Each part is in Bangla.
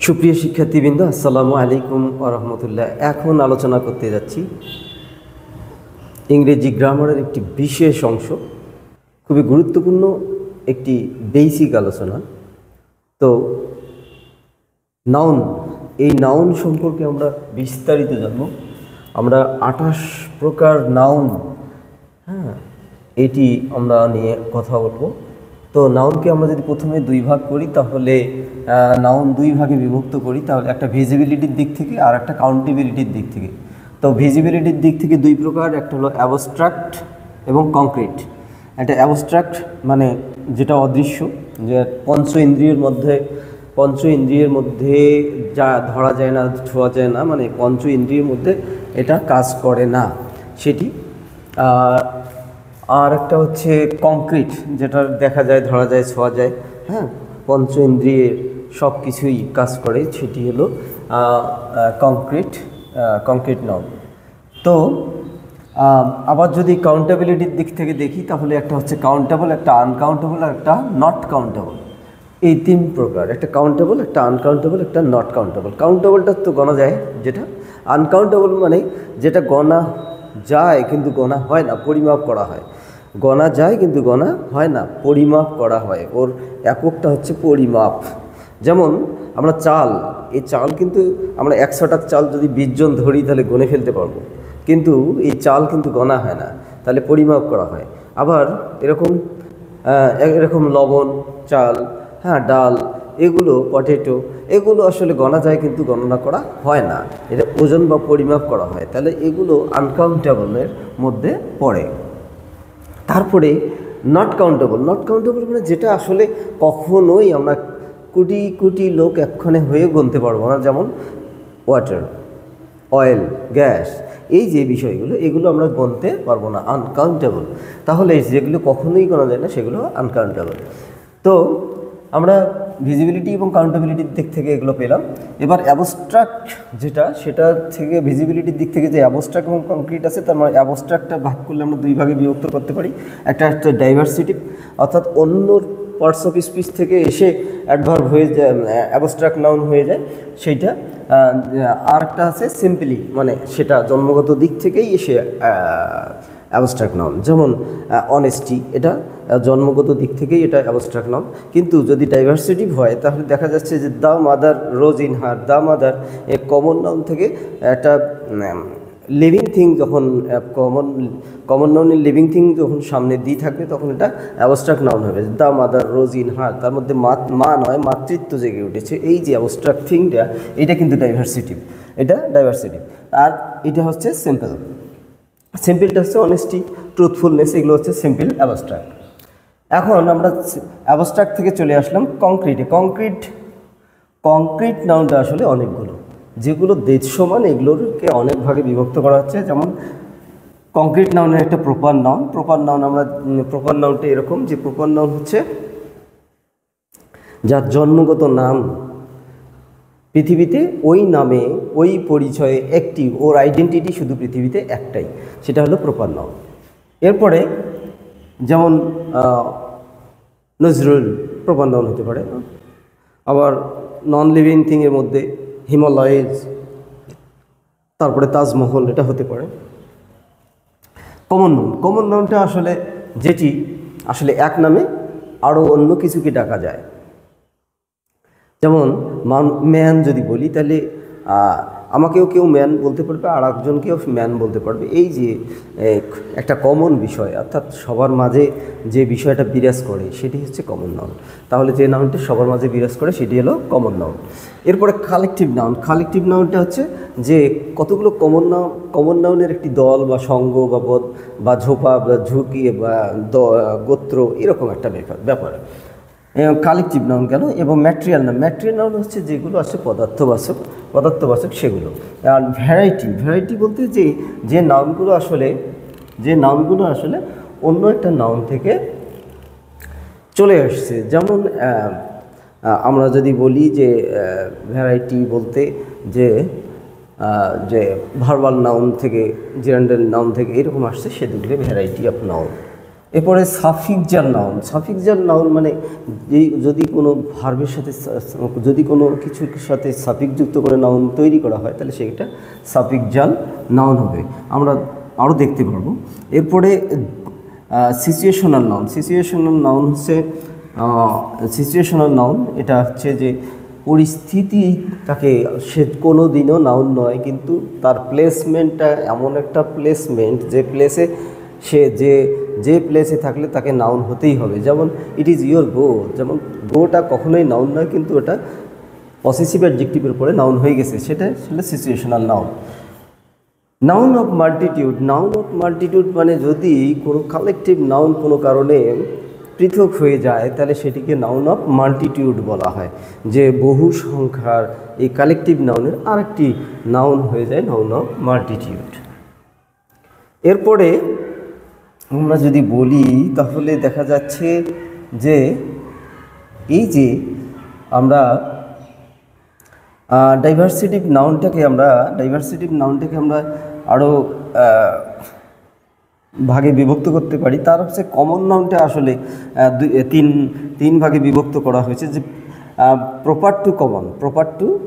সুপ্রিয় শিক্ষার্থীবৃন্দ, আসসালামু আলাইকুম ওয়া রাহমাতুল্লাহ। এখন আলোচনা করতে যাচ্ছি ইংরেজি গ্রামারের একটি বিশেষ অংশ, খুবই গুরুত্বপূর্ণ একটি বেসিক আলোচনা। তো নাউন, এই নাউন সম্পর্কে আমরা বিস্তারিত জানব। আমরা 28 প্রকার নাউন, এটি আমরা নিয়ে কথা বলবো। তো নাউনকে আমরা যদি প্রথমে দুই ভাগ করি, তাহলে নাউন দুই ভাগে বিভক্ত করি, তাহলে একটা ভিজিবিলিটির দিক থেকে আর একটা কাউন্টেবিলিটির দিক থেকে। তো ভিজিবিলিটির দিক থেকে দুই প্রকার, একটা হলো অ্যাবস্ট্রাক্ট এবং কংক্রিট। একটা অ্যাবস্ট্রাক্ট মানে যেটা অদৃশ্য, যে পঞ্চ ইন্দ্রিয়ের মধ্যে যা ধরা যায় না, ছোঁয়া যায় না, মানে পঞ্চ ইন্দ্রিয়ের মধ্যে এটা কাজ করে না, সেটি। আর একটা হচ্ছে কংক্রিট, যেটা দেখা যায়, ধরা যায়, ছোঁয়া যায়, পঞ্চ ইন্দ্রিয়ের সব কিছুই কাজ করে, সেটি হলো কংক্রিট নাউন। তো আবার যদি কাউন্টেবিলিটির দিক থেকে দেখি, তাহলে একটা হচ্ছে কাউন্টেবল, একটা আনকাউন্টেবল আর একটা নট কাউন্টেবল। এই তিন প্রকার, একটা কাউন্টেবল, একটা আনকাউন্টেবল, একটা নট কাউন্টেবল। কাউন্টেবলটা তো গণা যায়, যেটা আনকাউন্টেবল মানে যেটা গণা যায় কিন্তু গণা হয় না, পরিমাপ করা হয়। গণা যায় কিন্তু গণা হয় না, পরিমাপ করা হয়। ওর এককটা হচ্ছে পরিমাপ। যেমন আমরা চাল, এই চাল কিন্তু আমরা 100টা চাল যদি 20 জন ধরি, তাহলে গণে ফেলতে পারবো, কিন্তু এই চাল কিন্তু গণা হয় না, তাহলে পরিমাপ করা হয়। আবার এরকম লবণ, চাল, ডাল, এগুলো, পটেটো, এগুলো আসলে গণা যায় কিন্তু গণনা করা হয় না, এটা ওজন বা পরিমাপ করা হয়, তাহলে এগুলো আনকাউন্টেবলের মধ্যে পড়ে। তারপরে নট কাউন্টেবল। নট কাউন্টেবল মানে যেটা আসলে কখনোই আমরা কোটি কোটি লোক এক্ষণে হয়ে গুনতে পারবো না, যেমন ওয়াটার, অয়েল, গ্যাস, এই যে বিষয়গুলো, এগুলো আমরা গুনতে পারবো না, আনকাউন্টেবল। তাহলে যেগুলো কখনোই গোনা যায় না, সেগুলো আনকাউন্টেবল। তো আমরা ভিজিবিলিটি এবং কাউন্টেবিলিটির দিক থেকে এগুলো পেলাম। এবার অ্যাবস্ট্রাক্ট যেটা, সেটা থেকে ভিজিবিলিটির দিক থেকে যে অ্যাবস্ট্রাক্ট এবং কংক্রিট আছে, তার মানে অ্যাবস্ট্রাক্টটা ভাগ করলে আমরা দুই ভাগে বিভক্ত করতে পারি। একটা হচ্ছে ডাইভার্সিটি, অর্থাৎ অন্য পার্টস অফ স্পিচ থেকে এসে অ্যাডভার্ব হয়ে যায়, অ্যাবস্ট্রাক্ট নাউন হয়ে যায়, সেইটা। আর একটা আছে সিম্পলি, মানে সেটা জন্মগত দিক থেকেই এসে অ্যাবস্ট্রাক্ট নাউন। যেমন অনেস্টি, এটা জন্মগত দিক থেকেই এটা অ্যাবস্ট্রাক্ট নাউন। কিন্তু যদি ডাইভার্সিটিভ হয়, তাহলে দেখা যাচ্ছে যে the mother rose in her, the mother a common noun থেকে একটা লিভিং থিং, যখন কমন নাউনের লিভিং থিং যখন সামনে দিয়ে থাকবে, তখন এটা অ্যাবস্ট্রাক্ট নাউন হবে। The mother rose in her, তার মধ্যে মা নয়, মাতৃত্ব জেগে উঠেছে, এই যে অ্যাবস্ট্রাক্ট থিংটা, এটা কিন্তু ডাইভার্সিটিভ, এটা ডাইভার্সিটিভ। আর এটা হচ্ছে সিম্পল। সিম্পলটা হচ্ছে অনেস্টি, ট্রুথফুলনেস, এগুলো হচ্ছে সিম্পল অ্যাবস্ট্রাক্ট। এখন আমরা অ্যাবস্ট্রাক্ট থেকে চলে আসলাম কংক্রিটে। কংক্রিট নাউনটা আসলে অনেকগুলো, যেগুলো দৃশ্যমান, এগুলোকে অনেক ভাগে বিভক্ত করা হচ্ছে। যেমন কংক্রিট নাউনের একটা প্রপার নাউন। প্রপার নাউনটা এরকম, যে প্রপার নাউন হচ্ছে যার জন্মগত নাম, পৃথিবীতে ওই নামে, ওই পরিচয়ে একটি, ওর আইডেন্টিটি শুধু পৃথিবীতে একটাই, সেটা হলো প্রপার নাউন। এরপরে যেমন নজরুল প্রপার নাউন হতে পারে। আবার নন লিভিং থিংয়ের মধ্যে হিমালয়েজ, তারপরে তাজমহল, এটা হতে পারে। কমন নাউনটা আসলে যেটি আসলে এক নামে আরও অন্য কিছুকে ডাকা যায়। যেমন ম্যান যদি বলি, তাহলে আমাকেও কেউ ম্যান বলতে পারবে, আর একজনকেও ম্যান বলতে পারবে। এই যে একটা কমন বিষয়, অর্থাৎ সবার মাঝে যে বিষয়টা বিরাজ করে, সেটি হচ্ছে কমন নাউন। তাহলে যে নাউনটি সবার মাঝে বিরাজ করে, সেটি হলো কমন নাউন। এরপরে কালেকটিভ নাউন। কালেকটিভ নাউনটা হচ্ছে যে কতগুলো কমন নাউনের একটি দল বা সঙ্গ বা ঝোপা বা ঝুঁকি বা গোত্র, এরকম একটা ব্যাপার কালেকটিভ নাউন কেন। এবং ম্যাটেরিয়াল নাউন হচ্ছে যেগুলো আছে পদার্থবাচক সেগুলো। আর ভ্যারাইটি বলতে যে নাউনগুলো আসলে অন্য একটা নাউন থেকে চলে আসছে। যেমন আমরা যদি বলি যে ভ্যারাইটি বলতে যে ভার্বাল নাউন থেকে, জেরান্ডাল নাউন থেকে এরকম আসছে, সেগুলো ভ্যারাইটি অফ নাউন। এরপরে সাফিক্সাল নাউন। সাফিক্সাল নাউন মানে যদি কোনো ভার্বের সাথে যদি কোনো কিছুর সাথে সাফিক্স যুক্ত করে নাউন তৈরি করা হয় তাহলে সেটা সাফিক্সাল নাউন হবে, আমরা আরও দেখতে পারবো। এরপরে সিচুয়েশনাল নাউন। সিচুয়েশনাল নাউন হচ্ছে সিচুয়েশনাল নাউন, এটা হচ্ছে যে পরিস্থিতি তাকে, সে কোনো দিনও নাউন নয় কিন্তু তার প্লেসমেন্টটা এমন একটা প্লেসমেন্ট যে প্লেসে সে যে প্লেসে থাকলে তাকে নাউন হতেই হবে। যেমন ইট ইজ ইয়োর গো, যেমন গোটা কখনোই নাউন নয় কিন্তু ওটা পসেসিভ অ্যাডজেক্টিভের উপরে নাউন হয়ে গেছে, সেটা situational noun. Noun of multitude. Noun of multitude মানে যদি কোনো কালেকটিভ নাউন কোনো কারণে পৃথক হয়ে যায় তাহলে সেটিকে নাউন অফ মাল্টিটিউড বলা হয়, যে বহু সংখ্যার এই কালেকটিভ নাউনের আরেকটি নাউন হয়ে যায় নাউন অফ মাল্টিটিউড। এরপরে আমরা যদি বলি তাহলে দেখা যাচ্ছে যে এই যে আমরা ডাইভার্সিটিভ নাউনটাকে আমরা আরও ভাগে বিভক্ত করতে পারি। তার হচ্ছে কমন নাউনটা আসলে তিন ভাগে বিভক্ত করা হয়েছে, যে প্রপার টু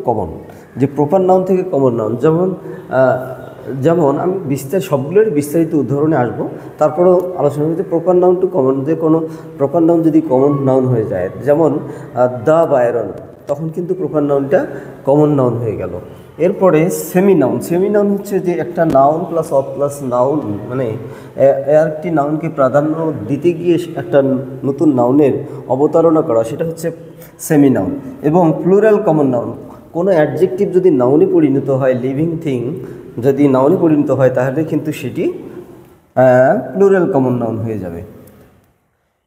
কমন, যে প্রপার নাউন থেকে কমন নাউন। যেমন আমি সবগুলোরই বিস্তারিত উদাহরণে আসবো, তারপরেও আলোচনা হচ্ছে প্রপার নাউন টু কমন। যে কোনো প্রপার নাউন যদি কমন নাউন হয়ে যায়, যেমন দ্য বায়রন, তখন কিন্তু প্রপার নাউনটা কমন নাউন হয়ে গেল। এরপরে সেমি নাউন হচ্ছে যে একটা noun plus of plus noun, মানে একটি নাউনকে প্রাধান্য দিতে গিয়ে একটা নতুন নাউনের অবতারণা করা, সেটা হচ্ছে সেমি নাউন। এবং প্লুরাল কমন নাউন, কোনো অ্যাডজেক্টিভ যদি নাউনে পরিণত হয়, লিভিং থিং যদি নাউনে পরিণত হয় তাহলে কিন্তু সেটি প্লুরাল কমন নাউন হয়ে যাবে।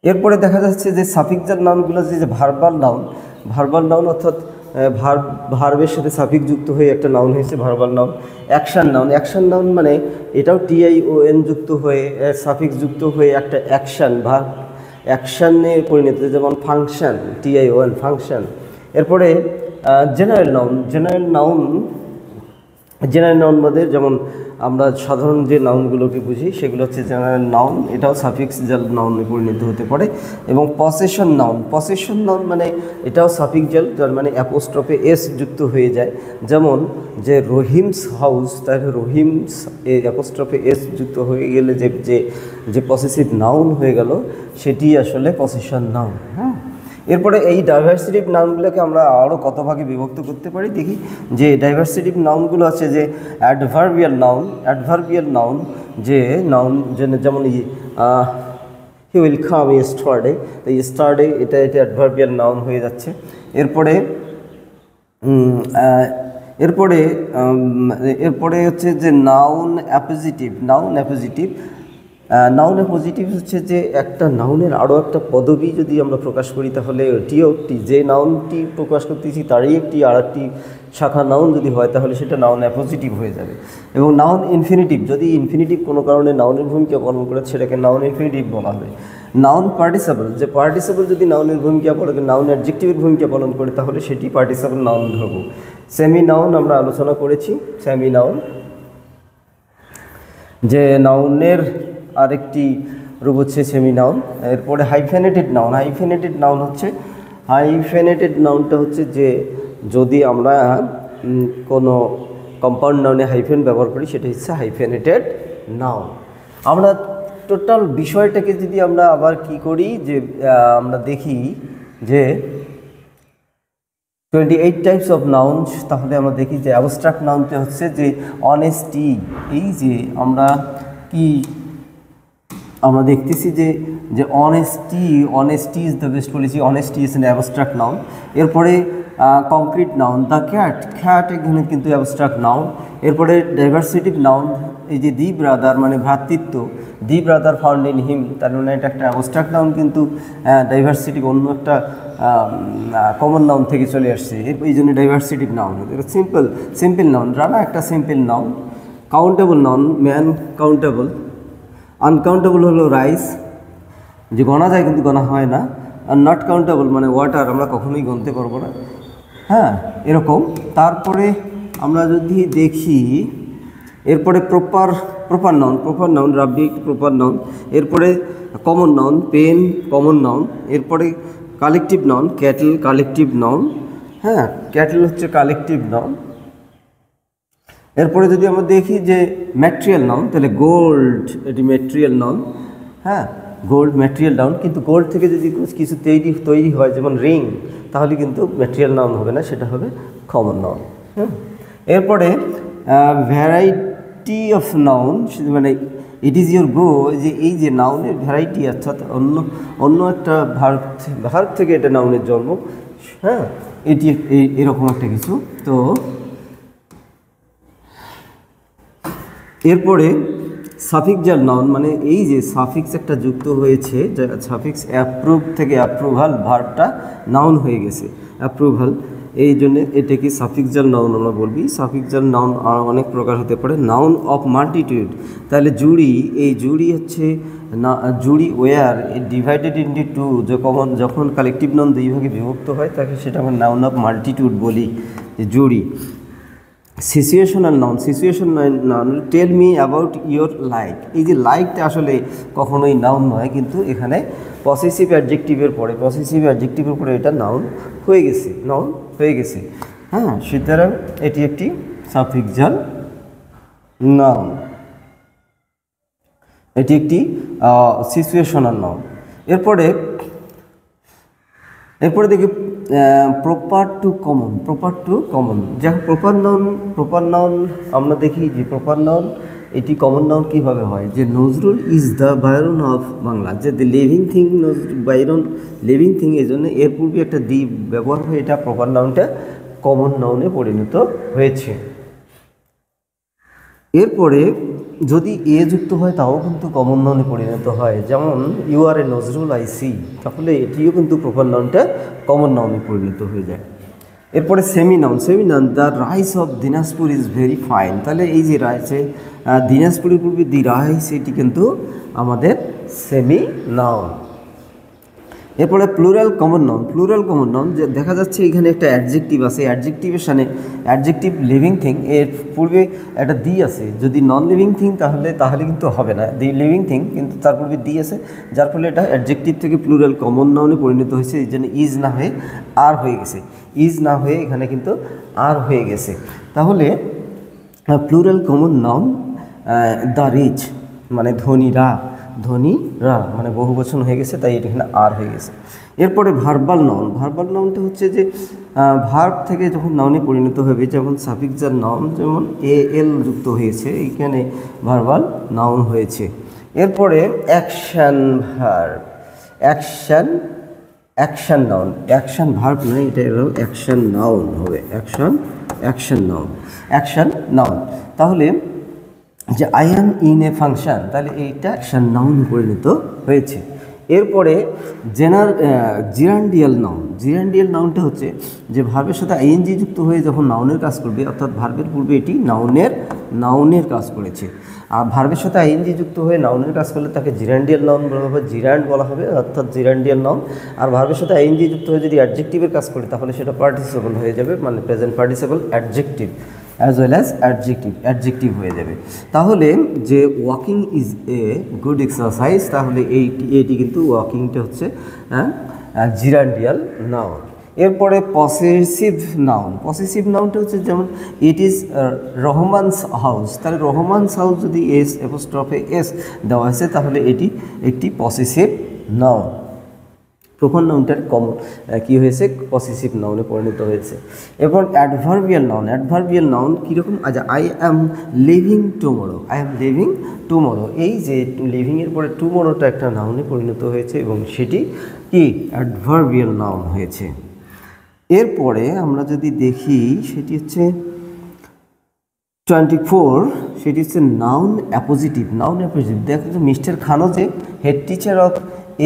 এরপরে দেখা যাচ্ছে যে সাফিক্সাল নাউনগুলো, যে ভার্বাল নাউন অর্থাৎ ভার্বের সাথে সাফিক্স যুক্ত হয়ে একটা নাউন হয়েছে ভার্বাল নাউন। অ্যাকশন নাউন মানে এটাও TION যুক্ত হয়ে সাফিক্স যুক্ত হয়ে একটা অ্যাকশানে পরিণত, যেমন ফাংশন, TION ফাংশন। এরপরে জেনারেল নাউন মধ্যে যেমন আমরা সাধারণ যে নাউনগুলোকে বুঝি সেগুলো হচ্ছে জেনারেল নাউন, এটাও সাফিক্সাল নাউনে পরিণত হতে পারে। এবং পসেশন নাউন মানে এটাও সাফিক্সাল, যার মানে অ্যাপোস্ট্রফে S যুক্ত হয়ে যায়। যেমন যে রহিমস হাউস, তাহলে রহিমস অ্যাপোস্ট্রফে S যুক্ত হয়ে গেলে যে পসেসিভ নাউন হয়ে গেল সেটি আসলে পসেশন নাউন। হ্যাঁ, এরপরে এই ডাইভার্সিটিভ নাউনগুলোকে আমরা আরও কত ভাগে বিভক্ত করতে পারি দেখি। যে ডাইভার্সিটিভ নাউনগুলো আছে যে অ্যাডভার্বিয়াল নাউন, যে নাউন যেমন he will come yesterday, yesterday এটা অ্যাডভার্বিয়াল নাউন হয়ে যাচ্ছে। এরপরে হচ্ছে যে নাউন অ্যাপোজিটিভ হচ্ছে যে একটা নাউনের আরও একটা পদবি যদি আমরা প্রকাশ করি তাহলে এটিও একটি, যে নাউনটি প্রকাশ করতেছি তারই আরেকটি শাখা নাউন যদি হয় তাহলে সেটা নাউন অ্যাপোজিটিভ হয়ে যাবে। এবং নাউন ইনফিনিটিভ, যদি ইনফিনিটিভ কোনো কারণে নাউনের ভূমিকা পালন করে সেটাকে নাউন ইনফিনিটিভ বলা হবে। নাউন পার্টিসিপল, যে পার্টিসিপল যদি নাউনের ভূমিকা পালন করে, নাউন অ্যাডজেক্টিভের ভূমিকা পালন করে তাহলে সেটি পার্টিসিপল নাউন ধরব। সেমি নাউন আমরা আলোচনা করেছি, সেমি নাউন যে নাউনের আরেকটি রূপ হচ্ছে সেমি নাউন। এরপরে হাইফেনেটেড নাউনটা হচ্ছে যে যদি আমরা কোনো কম্পাউন্ড নাউনে হাইফেন ব্যবহার করি সেটা হচ্ছে হাইফেনেটেড নাউন। আমরা টোটাল বিষয়টাকে যদি আমরা আবার কি করি, যে আমরা দেখি যে 28 টাইপস অফ নাউন্স, তাহলে আমরা দেখি যে অ্যাবস্ট্রাক্ট নাউনটা হচ্ছে যে অনেস্টি। এই যে আমরা দেখতেছি যে honesty is the best policy, honesty is an abstract noun. এরপরে কংক্রিট নাউন, দ্য খ্যাট এখানে কিন্তু অ্যাবস্ট্রাক্ট নাউন। এরপরে ডাইভার্সিটিভ নাউন, এই যে দি ব্রাদার মানে ভ্রাতৃত্ব, দি ব্রাদার ফাউন্ড ইন হিম, তার মানে এটা একটা অ্যাবস্ট্রাক্ট নাউন কিন্তু ডাইভার্সিটিভ অন্য একটা কমন নাউন থেকে চলে আসছে, এই জন্য ডাইভার্সিটিভ নাউন। এটা সিম্পল নাউন, রানা একটা simple noun. Countable noun, man countable. Uncountable হলো রাইস, যে গণা যায় কিন্তু গণা হয় না। আর নট কাউন্টেবল মানে ওয়াটার, আমরা কখনোই গুনতে পারবো না। হ্যাঁ, এরকম। তারপরে আমরা যদি দেখি এরপরে proper noun Rabbi proper noun. এরপরে common noun pen common noun. এরপরে collective noun cattle collective noun. হ্যাঁ, ক্যাটল হচ্ছে কালেকটিভ নাউন। এরপরে যদি আমরা দেখি যে ম্যাটেরিয়াল নাউন, তাহলে গোল্ড এটি ম্যাটেরিয়াল নাউন। হ্যাঁ, গোল্ড ম্যাটেরিয়াল নাউন, কিন্তু গোল্ড থেকে যদি কিছু তৈরি হয় যেমন রিং, তাহলে কিন্তু ম্যাটেরিয়াল নাউন হবে না, সেটা হবে কমন নাউন। এরপরে ভ্যারাইটি অফ নাউন, মানে ইট ইজ ইউর গো, যে এই যে নাউনের ভ্যারাইটি, অর্থাৎ অন্য একটা ভার্ব থেকে এটা নাউনের জন্ম। হ্যাঁ, এটি এরকম একটা কিছু। তো এরপরে সাফিক্সাল নাউন, মানে এই যে সাফিক্স একটা যুক্ত হয়েছে, সাফিক্স অ্যাপ্রুভ থেকে অ্যাপ্রুভাল, ভার্বটা নাউন হয়ে গেছে অ্যাপ্রুভাল, এই জন্য এটাকে সাফিক্সাল নাউন আমরা বলবি। সাফিক্সাল নাউন অনেক প্রকার হতে পারে। নাউন অফ মাল্টিটিউড, তাহলে জুড়ি, এই জুড়ি হচ্ছে জুড়ি ওয়ার ডিভাইডেড ইন্টু টু, যখন কালেকটিভ নাউন দুই ভাগে বিভক্ত হয় তাকে সেটা আমরা নাউন অফ মাল্টিটিউড বলি, যে জুড়ি। Situational noun tell me about your like, এই যে লাইকটা আসলে কখনোই নাউন নয়, কিন্তু এখানে পসেসিভ অ্যাডজেক্টিভের পরে এটা নাউন হয়ে গেছে। হ্যাঁ, সুতরাং এটি একটি সাফিক্সাল নাউন, এটি একটি সিচুয়েশনাল নাউন। এরপরে দেখি প্রপার টু কমন। যাক, প্রপার নাউন আমরা দেখি যে প্রপার নাউন এটি কমন নাউন কীভাবে হয়, যে Nazrul is the Byron of Bangla, যে the living thing, Byron living thing, এই জন্য এর পূর্বে একটা দি ব্যবহার হয়ে এটা প্রপার নাউনটা কমন নাউনে পরিণত হয়েছে। এরপরে যদি এ যুক্ত হয় তাও কিন্তু কমন নাউনে পরিণত হয়, যেমন you are a Nazrul I see, তাহলে এটিও কিন্তু প্রপার নাউনটা কমন নাউনে পরিণত হয়ে যায়। এরপরে semi noun the rice of Dinajpur is very fine, তাহলে এই যে রাইসে দিনাজপুরের পূর্বে দি রাইস, এটি কিন্তু আমাদের সেমি নাউন। এরপরে প্লুরাল কমন নাউন, যে দেখা যাচ্ছে এখানে একটা অ্যাডজেক্টিভ আছে, অ্যাডজেক্টিভের সামনে অ্যাডজেক্টিভ লিভিং থিং, এর পূর্বে একটা দি আছে। যদি নন লিভিং থিং তাহলে কিন্তু হবে না, দি লিভিং থিং, কিন্তু তার পূর্বে দি আছে, যার ফলে এটা অ্যাডজেক্টিভ থেকে প্লুরাল কমন নাউনে পরিণত হয়েছে। এই জন্য ইজ না হয়ে আর হয়ে গেছে, এখানে কিন্তু আর হয়ে গেছে। তাহলে plural common noun the rich, মানে ধনীরা মানে বহু বচন হয়ে গেছে, তাই এখানে আর হয়ে গেছে। এরপরে ভার্বাল নাউনটা হচ্ছে যে ভার্ব থেকে যখন নাউনে পরিণত হবে, যেমন সাফিক্সাল নাউন, যেমন এল যুক্ত হয়েছে, এইখানে ভার্বাল নাউন হয়েছে। এরপরে অ্যাকশন নাউন, অ্যাকশন ভার্ব নয়, এটা হলো অ্যাকশন নাউন হবে, অ্যাকশন নাউন। তাহলে যে I am in a function, তাহলে এইটা অ্যাকশন নাউন পরিণত হয়েছে। এরপরে জিরান্ডিয়াল নাউনটা হচ্ছে যে ভার্বের সাথে আইএনজি যুক্ত হয়ে যখন নাউনের কাজ করবে, অর্থাৎ ভার্বের পূর্বে এটি নাউনের কাজ করেছে, আর ভার্বের সাথে আইএনজি যুক্ত হয়ে নাউনের কাজ করলে তাকে জিরান্ডিয়াল নাউন বলা হবে, অর্থাৎ জিরান্ডিয়াল নাউন। আর ভার্বের সাথে আইএনজি যুক্ত হয়ে যদি অ্যাডজেক্টিভের কাজ করে, তাহলে সেটা পার্টিসিপল হয়ে যাবে, মানে present participle adjective as well as adjective হয়ে যাবে। তাহলে যে walking is a good exercise, তাহলে এটি কিন্তু ওয়াকিংটা হচ্ছে জিরান্ডিয়াল নাউন। এরপরে পসেসিভ নাউনটা হচ্ছে যেমন ইট ইজ রহমানস হাউস, তাহলে রহমানস হাউস যদি এস দেওয়া আছে, তাহলে এটি একটি পসেসিভ নাউন। প্রপার নাউনটার কী হয়েছে, পসেসিভ নাউনে পরিণত হয়েছে। এরপর অ্যাডভার্বিয়াল নাউন কীরকম, আচ্ছা, আই অ্যাম লিভিং টুমরো, এই যে লিভিংয়ের পরে টুমরোটা একটা নাউনে পরিণত হয়েছে এবং সেটি কি অ্যাডভার্বিয়াল নাউন হয়েছে। এরপরে আমরা যদি দেখি সেটি হচ্ছে 24, সেটি হচ্ছে নাউন অ্যাপোজিটিভ। দেখো মিস্টার খানও যে হেড টিচার অফ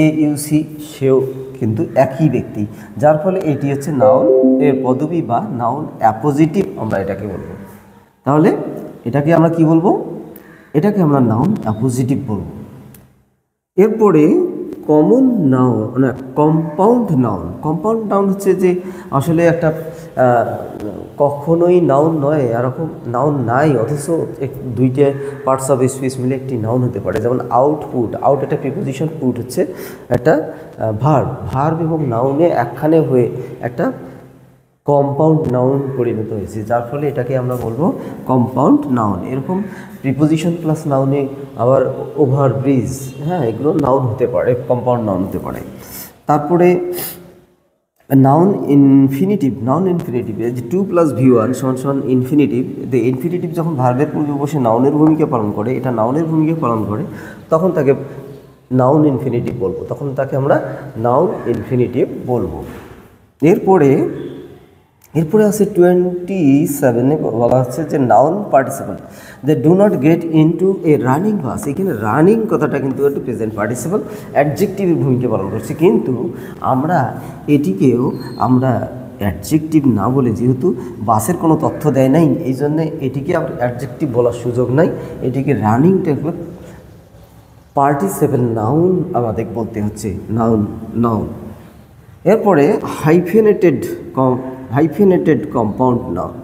AUC, সেও কিন্তু একই ব্যক্তি, যার ফলে এটি হচ্ছে নাউন এর পদবী বা নাউন অ্যাপোজিটিভ আমরা এটাকে বলবো। তাহলে এটাকে আমরা কি বলবো, এটাকে আমরা নাউন অ্যাপোজিটিভ বলবো। এরপরে কমন নাউন, কম্পাউন্ড নাউন হচ্ছে যে আসলে একটা কখনোই নাউন নয়, এরকম নাউন নাই, অথচ দুইটা পার্টস অফ স্পিচ মিলে একটি নাউন হতে পারে। যেমন আউটপুট, আউট একটা প্রিপোজিশন, পুট হচ্ছে একটা ভার্ব, ভার্ব এবং নাউনে একখানে হয়ে একটা কম্পাউন্ড নাউন পরিণত হয়েছে, যার ফলে এটাকে আমরা বলবো কম্পাউন্ড নাউন। এরকম প্রিপোজিশন প্লাস নাউনে আবার ওভারব্রিজ, হ্যাঁ, এগুলো নাউন হতে পারে, কম্পাউন্ড নাউন হতে পারে। তারপরে নাউন ইনফিনিটিভ, নাউন ইনফিনিটিভ যে 2 + V1 = ইনফিনিটিভ। ইনফিনিটিভ যখন ভার্বের পূর্বে বসে নাউনের ভূমিকা পালন করে, এটা নাউনের ভূমিকা পালন করে, তখন তাকে নাউন ইনফিনিটিভ বলবো, তখন তাকে আমরা নাউন ইনফিনিটিভ বলবো। এরপরে আছে 27-এ বলা হচ্ছে যে noun participle, they do not get into a running bus. এখানে রানিং কথাটা কিন্তু একটু প্রেজেন্ট পার্টিসিপল অ্যাডজেক্টিভের ভূমিকা পালন করছে, কিন্তু আমরা এটিকেও আমরা অ্যাডজেক্টিভ না বলে, যেহেতু বাসের কোনো তথ্য দেয় নাই, এই জন্যে এটিকে অ্যাডজেক্টিভ বলার সুযোগ নাই, এটিকে রানিং টাইপের পার্টিসিপল নাউন আমাদের বলতে হচ্ছে, নাউন। এরপরে hyphenated compound noun,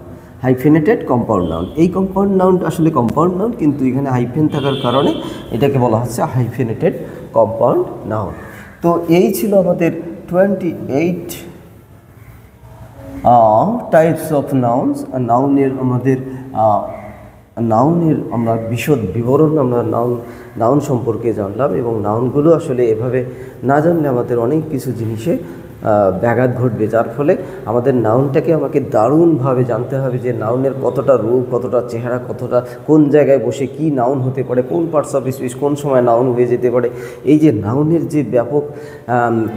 hyphenated compound noun. এই কম্পাউন্ড নাউনটা আসলে কম্পাউন্ড নাউন, কিন্তু এখানে হাইফেন থাকার কারণে এটাকে বলা হচ্ছে হাইফেনেটেড কম্পাউন্ড নাউন। তো এই ছিল আমাদের 28 টাইপস অফ নাউন্স। নাউনের আমরা বিশদ বিবরণ আমরা নাউন সম্পর্কে জানলাম, এবং নাউনগুলো আসলে এভাবে না জানলে আমাদের অনেক কিছু জিনিসে ব্যাঘাত ঘটবে, যার ফলে আমাদের নাউনটাকে আমাকে দারুণভাবে জানতে হবে যে নাউনের কতটা রূপ, কতটা চেহারা, কতটা কোন জায়গায় বসে কি নাউন হতে পারে, কোন পার্টস অফ স্পিচ কোন সময় নাউন হয়ে যেতে পারে। এই যে নাউনের যে ব্যাপক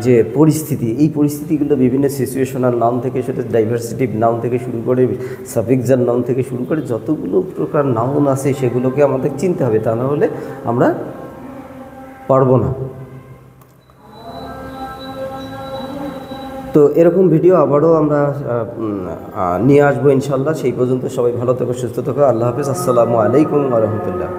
যে পরিস্থিতি, এই পরিস্থিতিগুলো বিভিন্ন সিচুয়েশনাল নাউন থেকে, সেটা ডাইভার্সিটিভ নাউন থেকে শুরু করে সাফিক্সাল নাউন থেকে শুরু করে যতগুলো প্রকার নাউন আছে সেগুলোকে আমাদের চিনতে হবে, তা না হলে আমরা পারবো না। তো এরকম ভিডিও আবারও আমরা নিয়ে আসবো ইনশাল্লাহ। সেই পর্যন্ত সবাই ভালো থাকো, সুস্থ থাকো। আল্লাহ হাফেজ। আসসালামু আলাইকুম ওয়া রাহমাতুল্লাহ।